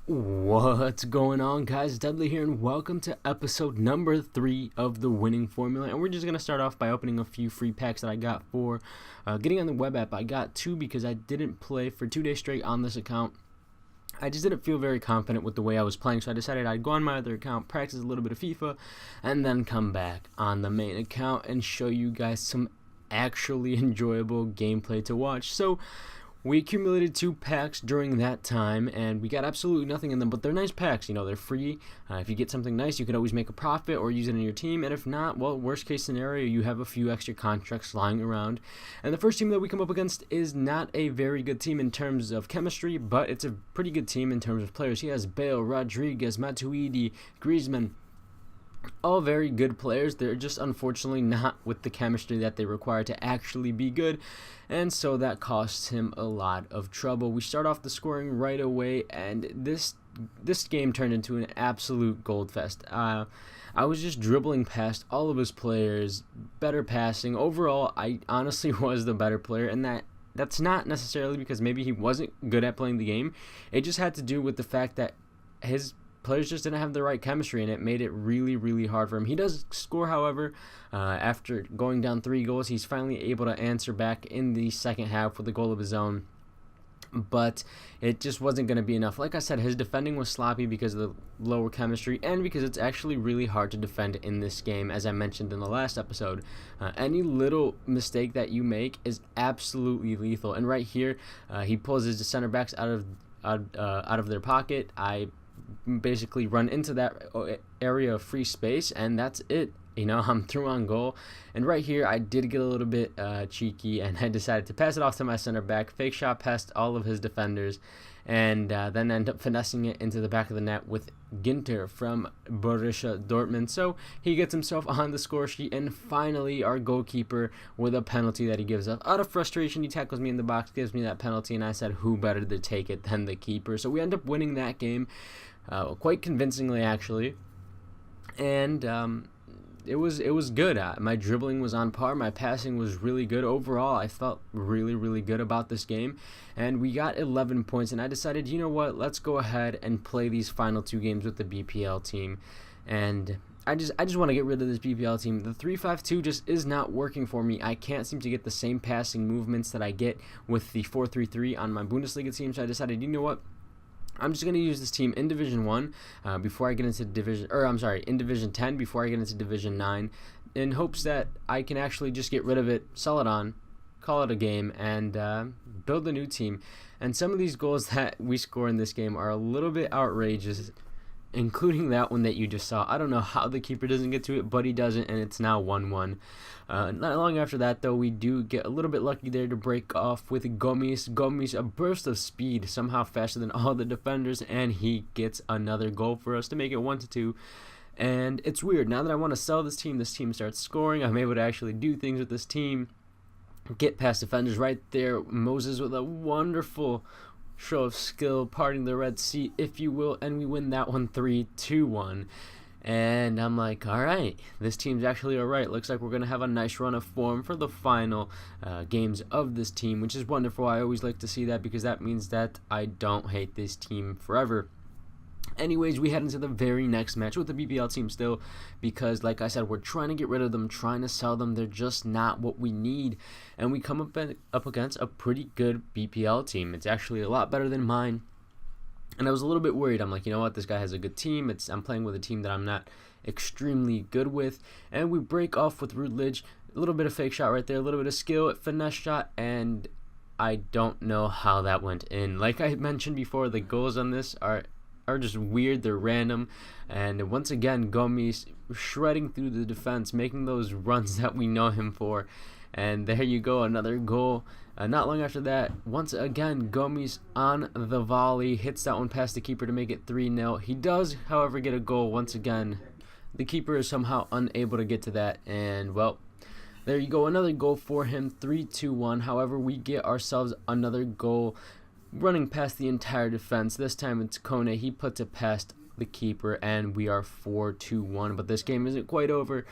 What's going on, guys? Dudley here, and welcome to episode number 3 of the winning formula. And we're just going to start off by opening a few free packs that I got for getting on the web app. I got 2 because I didn't play for 2 days straight on this account. I just didn't feel very confident with the way I was playing, so I decided I'd go on my other account, practice a little bit of FIFA, and then come back on the main account and show you guys some actually enjoyable gameplay to watch. So we accumulated 2 packs during that time, and we got absolutely nothing in them, but they're nice packs. You know, they're free. If you get something nice, you can always make a profit or use it in your team, and if not, well, worst case scenario, you have a few extra contracts lying around. And the first team that we come up against is not a very good team in terms of chemistry, but it's a pretty good team in terms of players. He has Bale, Rodriguez, Matuidi, Griezmann, all very good players. They're just unfortunately not with the chemistry that they require to actually be good, and so that costs him a lot of trouble. We start off the scoring right away, and this game turned into an absolute gold fest. I was just dribbling past all of his players, better passing. Overall, I honestly was the better player, and that's not necessarily because maybe he wasn't good at playing the game. It just had to do with the fact that his players just didn't have the right chemistry, and it made it really, really hard for him. He does score, however. After going down 3 goals, he's finally able to answer back in the second half with a goal of his own, but it just wasn't going to be enough. Like I said, his defending was sloppy because of the lower chemistry and because it's actually really hard to defend in this game, as I mentioned in the last episode. Any little mistake that you make is absolutely lethal, and right here, he pulls his center backs out of their pocket. I basically run into that area of free space, and that's it. You know, I'm through on goal. And right here, I did get a little bit cheeky, and I decided to pass it off to my center back, fake shot past all of his defenders, and then end up finessing it into the back of the net with Ginter from Borussia Dortmund. So he gets himself on the score sheet, and finally our goalkeeper with a penalty that he gives up. Out of frustration, he tackles me in the box, gives me that penalty, and I said, who better to take it than the keeper? So we end up winning that game quite convincingly, actually. And it was good. My dribbling was on par. My passing was really good. Overall, I felt really, really good about this game. And we got 11 points, and I decided, you know what, let's go ahead and play these final 2 games with the BPL team. And I just want to get rid of this BPL team. The 3-5-2 just is not working for me. I can't seem to get the same passing movements that I get with the 4-3-3 on my Bundesliga team. So I decided, you know what, I'm just going to use this team in Division 1 before I get into in Division 10 before I get into Division 9, in hopes that I can actually just get rid of it, sell it on, call it a game, and build a new team. And some of these goals that we score in this game are a little bit outrageous, including that one that you just saw. I don't know how the keeper doesn't get to it, but he doesn't, and it's now 1-1. Not long after that, though, we do get a little bit lucky there to break off with Gomes. Gomes, a burst of speed, somehow faster than all the defenders, and he gets another goal for us to make it 1-2. And it's weird. Now that I want to sell this team starts scoring. I'm able to actually do things with this team, get past defenders right there. Moses with a wonderful show of skill, parting the Red Sea, if you will, and we win that one 3-2-1. And I'm like, all right, this team's actually all right. Looks like we're going to have a nice run of form for the final games of this team, which is wonderful. I always like to see that because that means that I don't hate this team forever. Anyways, we head into the very next match with the BPL team still because, like I said, we're trying to get rid of them, trying to sell them. They're just not what we need. And we come up against a pretty good BPL team. It's actually a lot better than mine. And I was a little bit worried. I'm like, you know what? This guy has a good team. I'm playing with a team that I'm not extremely good with. And we break off with Rudlich. A little bit of fake shot right there. A little bit of skill, finesse shot. And I don't know how that went in. Like I mentioned before, the goals on this are just weird. They're random. And once again, Gomes shredding through the defense, making those runs that we know him for. And there you go, another goal. Not long after that, once again, Gomes on the volley, hits that one past the keeper to make it 3-0. He does, however, get a goal once again. The keeper is somehow unable to get to that, and, well, there you go, another goal for him, 3-2-1. However, we get ourselves another goal running past the entire defense. This time it's Kone. He puts it past the keeper, and we are 4-2-1. But this game isn't quite over.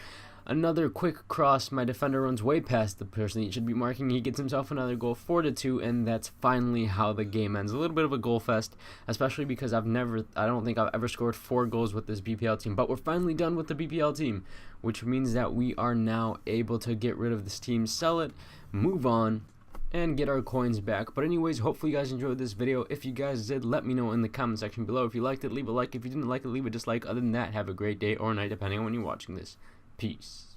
Another quick cross, my defender runs way past the person he should be marking. He gets himself another goal, 4-2, and that's finally how the game ends. A little bit of a goal fest, especially because I don't think I've ever scored 4 goals with this BPL team. But we're finally done with the BPL team, which means that we are now able to get rid of this team, sell it, move on, and get our coins back. But anyways, hopefully you guys enjoyed this video. If you guys did, let me know in the comment section below. If you liked it, leave a like. If you didn't like it, leave a dislike. Other than that, have a great day or night, depending on when you're watching this. Peace.